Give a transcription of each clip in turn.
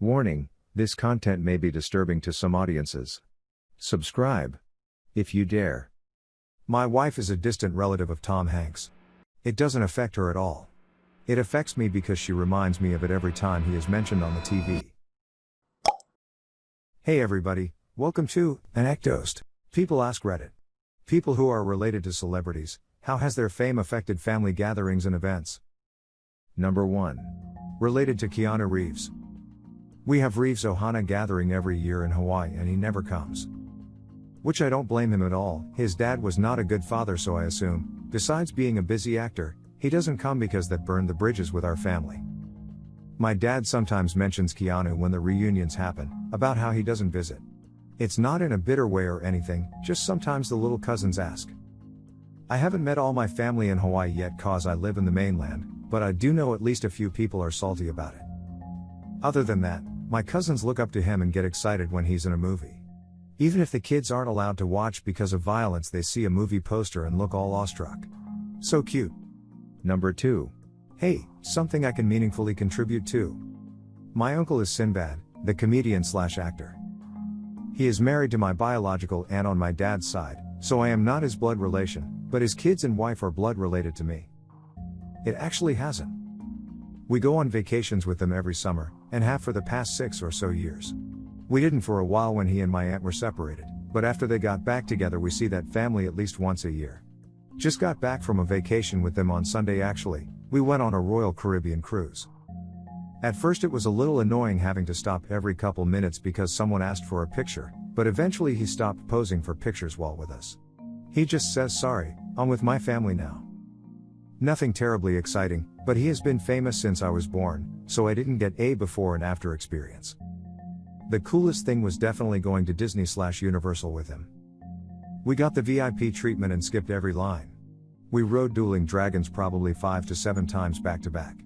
Warning, this content may be disturbing to some audiences. Subscribe. If you dare. My wife is a distant relative of Tom Hanks. It doesn't affect her at all. It affects me because she reminds me of it every time he is mentioned on the TV. Hey everybody, welcome to ANECDOSED. People ask Reddit. People who are related to celebrities, how has their fame affected family gatherings and events? Number 1. Related to Keanu Reeves. We have Reeves Ohana gathering every year in Hawaii and he never comes. Which I don't blame him at all. His dad was not a good father, so I assume, besides being a busy actor, he doesn't come because that burned the bridges with our family. My dad sometimes mentions Keanu when the reunions happen, about how he doesn't visit. It's not in a bitter way or anything, just sometimes the little cousins ask. I haven't met all my family in Hawaii yet cause I live in the mainland, but I do know at least a few people are salty about it. Other than that, my cousins look up to him and get excited when he's in a movie. Even if the kids aren't allowed to watch because of violence, they see a movie poster and look all awestruck. So cute. Number 2. Hey, something I can meaningfully contribute to. My uncle is Sinbad, the comedian/actor. He is married to my biological aunt on my dad's side, so I am not his blood relation, but his kids and wife are blood related to me. It actually hasn't. We go on vacations with them every summer, and have for the past 6 or so years. We didn't for a while when he and my aunt were separated, but after they got back together we see that family at least once a year. Just got back from a vacation with them on Sunday actually, we went on a Royal Caribbean cruise. At first it was a little annoying having to stop every couple minutes because someone asked for a picture, but eventually he stopped posing for pictures while with us. He just says sorry, I'm with my family now. Nothing terribly exciting, but he has been famous since I was born, so I didn't get a before and after experience. The coolest thing was definitely going to Disney/Universal with him. We got the VIP treatment and skipped every line. We rode Dueling Dragons probably 5 to 7 times back to back.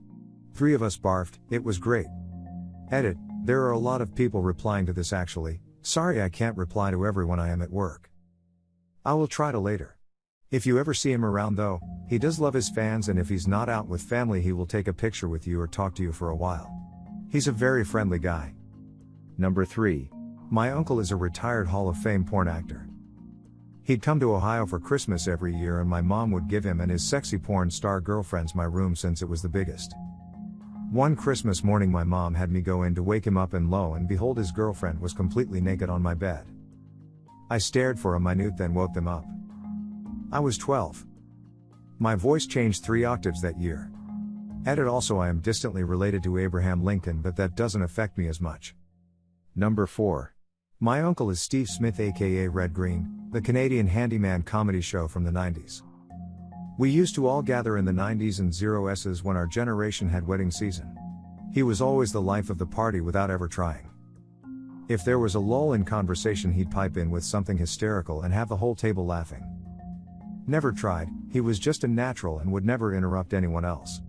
3 of us barfed, it was great. Edit, there are a lot of people replying to this actually, sorry I can't reply to everyone, I am at work. I will try to later. If you ever see him around though, he does love his fans, and if he's not out with family he will take a picture with you or talk to you for a while. He's a very friendly guy. Number 3. My uncle is a retired Hall of Fame porn actor. He'd come to Ohio for Christmas every year and my mom would give him and his sexy porn star girlfriends my room since it was the biggest. One Christmas morning my mom had me go in to wake him up and lo and behold his girlfriend was completely naked on my bed. I stared for a minute then woke them up. I was 12. My voice changed 3 octaves that year. Edit, also I am distantly related to Abraham Lincoln, but that doesn't affect me as much. Number 4. My uncle is Steve Smith aka Red Green, the Canadian handyman comedy show from the 90s. We used to all gather in the 90s and 0s when our generation had wedding season. He was always the life of the party without ever trying. If there was a lull in conversation he'd pipe in with something hysterical and have the whole table laughing. Never tried, he was just a natural and would never interrupt anyone else.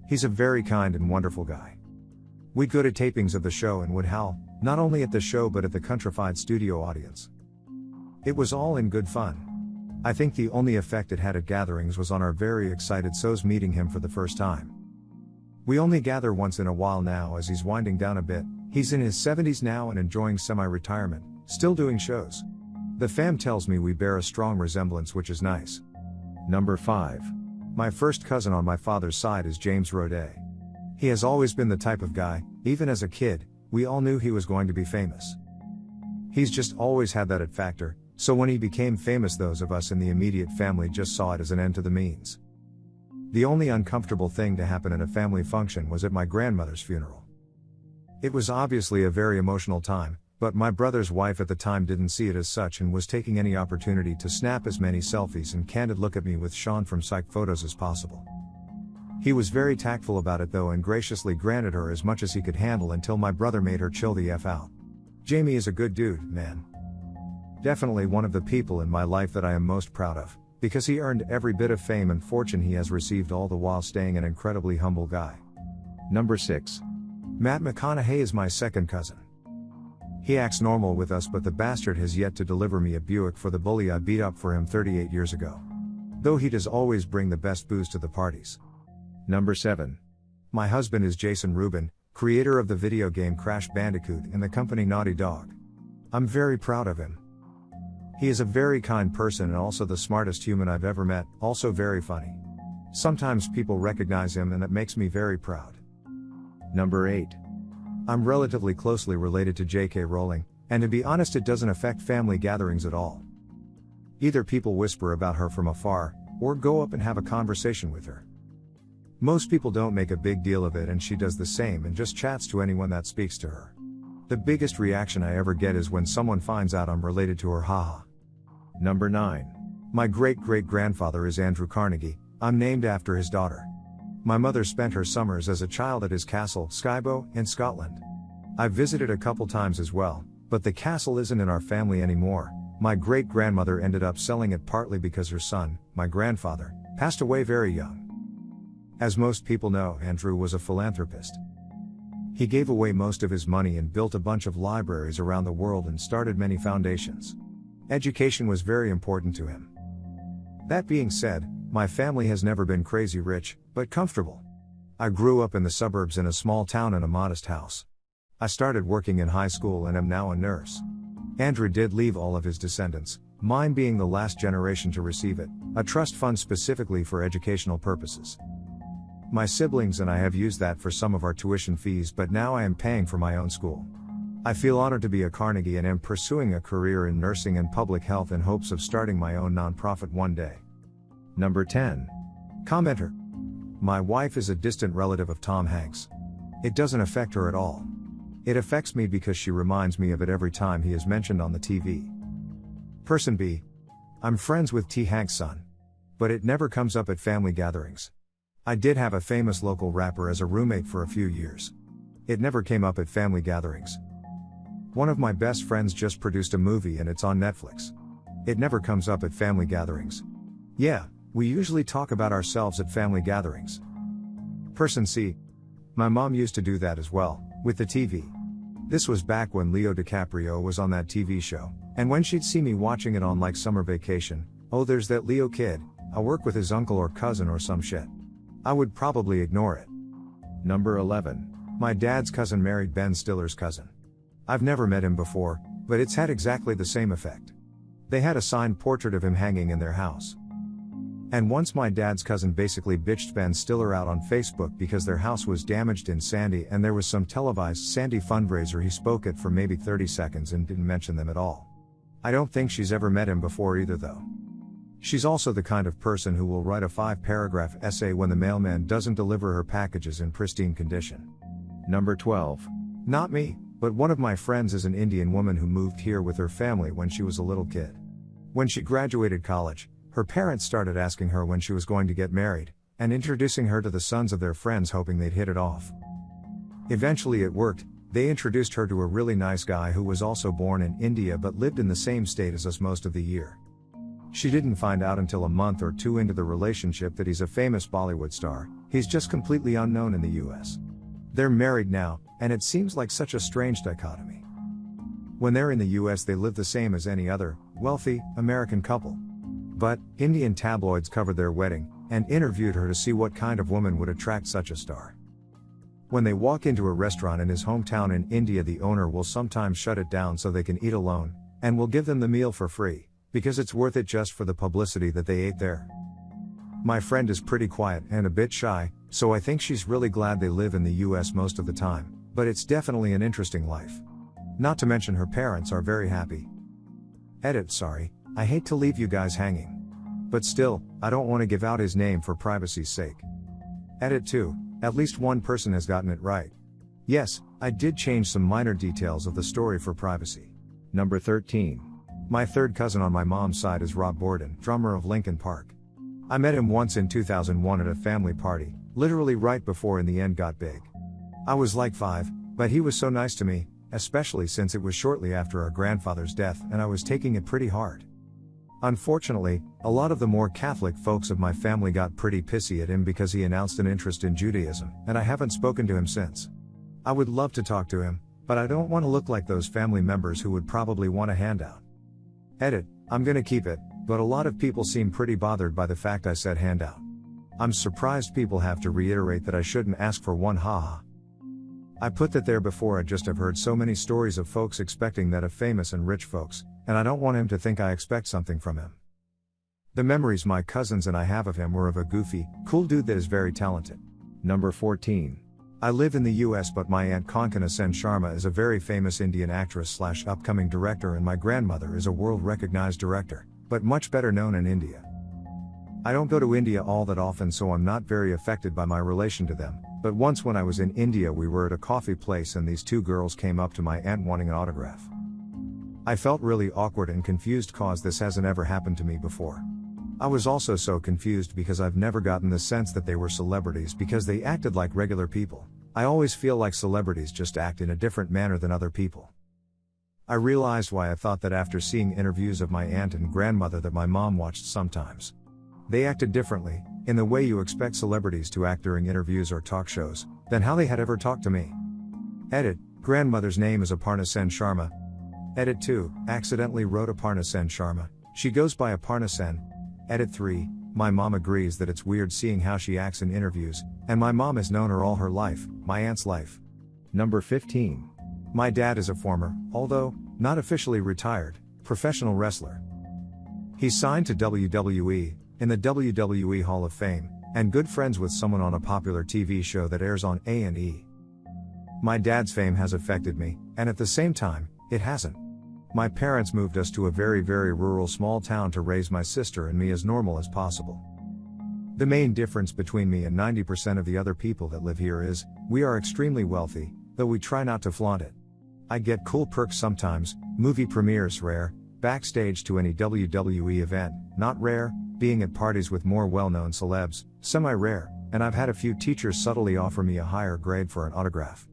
He's a very kind and wonderful guy. We'd go to tapings of the show and would howl, not only at the show but at the countrified studio audience. It was all in good fun. I think the only effect it had at gatherings was on our very excited so's meeting him for the first time. We only gather once in a while now as he's winding down a bit, he's in his 70s now and enjoying semi-retirement, still doing shows. The fam tells me we bear a strong resemblance, which is nice. Number 5. My first cousin on my father's side is James Roday. He has always been the type of guy, even as a kid, we all knew he was going to be famous. He's just always had that it factor, so when he became famous those of us in the immediate family just saw it as an end to the means. The only uncomfortable thing to happen at a family function was at my grandmother's funeral. It was obviously a very emotional time, but my brother's wife at the time didn't see it as such and was taking any opportunity to snap as many selfies and candid look at me with Sean from Psych Photos as possible. He was very tactful about it though and graciously granted her as much as he could handle until my brother made her chill the F out. Jamie is a good dude, man. Definitely one of the people in my life that I am most proud of, because he earned every bit of fame and fortune he has received all the while staying an incredibly humble guy. Number 6. Matt McConaughey is my second cousin. He acts normal with us, but the bastard has yet to deliver me a Buick for the bully I beat up for him 38 years ago. Though he does always bring the best booze to the parties. Number 7. My husband is Jason Rubin, creator of the video game Crash Bandicoot and the company Naughty Dog. I'm very proud of him. He is a very kind person and also the smartest human I've ever met, also very funny. Sometimes people recognize him and that makes me very proud. Number 8. I'm relatively closely related to J.K. Rowling, and to be honest it doesn't affect family gatherings at all. Either people whisper about her from afar, or go up and have a conversation with her. Most people don't make a big deal of it and she does the same and just chats to anyone that speaks to her. The biggest reaction I ever get is when someone finds out I'm related to her, haha. Number 9. My great-great-grandfather is Andrew Carnegie. I'm named after his daughter. My mother spent her summers as a child at his castle, Skybo, in Scotland. I've visited a couple times as well, but the castle isn't in our family anymore. My great-grandmother ended up selling it partly because her son, my grandfather, passed away very young. As most people know, Andrew was a philanthropist. He gave away most of his money and built a bunch of libraries around the world and started many foundations. Education was very important to him. That being said, my family has never been crazy rich, but comfortable. I grew up in the suburbs in a small town in a modest house. I started working in high school and am now a nurse. Andrew did leave all of his descendants, mine being the last generation to receive it, a trust fund specifically for educational purposes. My siblings and I have used that for some of our tuition fees, but now I am paying for my own school. I feel honored to be a Carnegie and am pursuing a career in nursing and public health in hopes of starting my own nonprofit one day. Number 10. Commenter. My wife is a distant relative of Tom Hanks. It doesn't affect her at all. It affects me because she reminds me of it every time he is mentioned on the TV. Person B. I'm friends with T. Hanks' son. But it never comes up at family gatherings. I did have a famous local rapper as a roommate for a few years. It never came up at family gatherings. One of my best friends just produced a movie and it's on Netflix. It never comes up at family gatherings. Yeah, we usually talk about ourselves at family gatherings. Person C. My mom used to do that as well, with the TV. This was back when Leo DiCaprio was on that TV show, and when she'd see me watching it on like summer vacation, oh there's that Leo kid, I work with his uncle or cousin or some shit. I would probably ignore it. Number 11. My dad's cousin married Ben Stiller's cousin. I've never met him before, but it's had exactly the same effect. They had a signed portrait of him hanging in their house. And once my dad's cousin basically bitched Ben Stiller out on Facebook because their house was damaged in Sandy and there was some televised Sandy fundraiser he spoke at for maybe 30 seconds and didn't mention them at all. I don't think she's ever met him before either though. She's also the kind of person who will write a 5-paragraph essay when the mailman doesn't deliver her packages in pristine condition. Number 12. Not me, but one of my friends is an Indian woman who moved here with her family when she was a little kid. When she graduated college, her parents started asking her when she was going to get married, and introducing her to the sons of their friends hoping they'd hit it off. Eventually it worked. They introduced her to a really nice guy who was also born in India but lived in the same state as us most of the year. She didn't find out until a month or two into the relationship that he's a famous Bollywood star. He's just completely unknown in the US. They're married now, and it seems like such a strange dichotomy. When they're in the US they live the same as any other, wealthy, American couple. But, Indian tabloids covered their wedding, and interviewed her to see what kind of woman would attract such a star. When they walk into a restaurant in his hometown in India, the owner will sometimes shut it down so they can eat alone, and will give them the meal for free, because it's worth it just for the publicity that they ate there. My friend is pretty quiet and a bit shy, so I think she's really glad they live in the US most of the time, but it's definitely an interesting life. Not to mention her parents are very happy. Edit, sorry, I hate to leave you guys hanging. But still, I don't want to give out his name for privacy's sake. Edit 2, at least one person has gotten it right. Yes, I did change some minor details of the story for privacy. Number 13. My third cousin on my mom's side is Rob Borden, drummer of Linkin Park. I met him once in 2001 at a family party, literally right before In the End got big. I was like 5, but he was so nice to me, especially since it was shortly after our grandfather's death and I was taking it pretty hard. Unfortunately, a lot of the more Catholic folks of my family got pretty pissy at him because he announced an interest in Judaism, and I haven't spoken to him since. I would love to talk to him, but I don't want to look like those family members who would probably want a handout. Edit, I'm gonna keep it, but a lot of people seem pretty bothered by the fact I said handout. I'm surprised people have to reiterate that I shouldn't ask for one, haha. I put that there before I just have heard so many stories of folks expecting that of famous and rich folks, and I don't want him to think I expect something from him. The memories my cousins and I have of him were of a goofy, cool dude that is very talented. Number 14. I live in the US, but my aunt Konkana Sen Sharma is a very famous Indian actress / upcoming director, and my grandmother is a world recognized director, but much better known in India. I don't go to India all that often, so I'm not very affected by my relation to them, but once when I was in India we were at a coffee place and these two girls came up to my aunt wanting an autograph. I felt really awkward and confused cause this hasn't ever happened to me before. I was also so confused because I've never gotten the sense that they were celebrities because they acted like regular people. I always feel like celebrities just act in a different manner than other people. I realized why I thought that after seeing interviews of my aunt and grandmother that my mom watched sometimes. They acted differently, in the way you expect celebrities to act during interviews or talk shows, than how they had ever talked to me. Edit, grandmother's name is Aparna Sen Sharma. Edit 2, accidentally wrote Aparna Sen Sharma, she goes by Aparna Sen. Edit 3, my mom agrees that it's weird seeing how she acts in interviews, and my mom has known her all her life, my aunt's life. Number 15. My dad is a former, although not officially retired, professional wrestler. He's signed to WWE, in the WWE Hall of Fame, and good friends with someone on a popular TV show that airs on A&E. My dad's fame has affected me, and at the same time, it hasn't. My parents moved us to a very rural small town to raise my sister and me as normal as possible. The main difference between me and 90% of the other people that live here is, we are extremely wealthy, though we try not to flaunt it. I get cool perks sometimes, movie premieres rare, backstage to any WWE event, not rare, being at parties with more well-known celebs, semi-rare, and I've had a few teachers subtly offer me a higher grade for an autograph.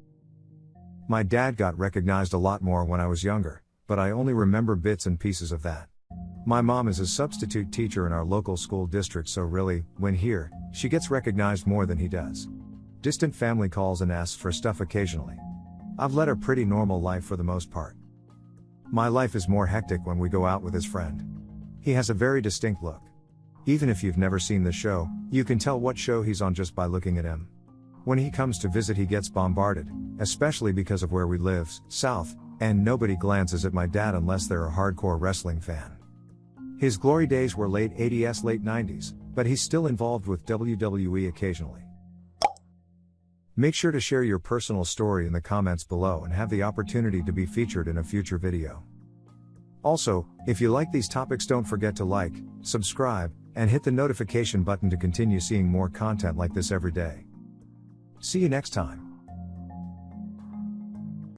My dad got recognized a lot more when I was younger, but I only remember bits and pieces of that. My mom is a substitute teacher in our local school district, so really, when here, she gets recognized more than he does. Distant family calls and asks for stuff occasionally. I've led a pretty normal life for the most part. My life is more hectic when we go out with his friend. He has a very distinct look. Even if you've never seen the show, you can tell what show he's on just by looking at him. When he comes to visit he gets bombarded, especially because of where we live, south, and nobody glances at my dad unless they're a hardcore wrestling fan. His glory days were late 80s, late 90s, but he's still involved with WWE occasionally. Make sure to share your personal story in the comments below and have the opportunity to be featured in a future video. Also, if you like these topics, don't forget to like, subscribe, and hit the notification button to continue seeing more content like this every day. See you next time.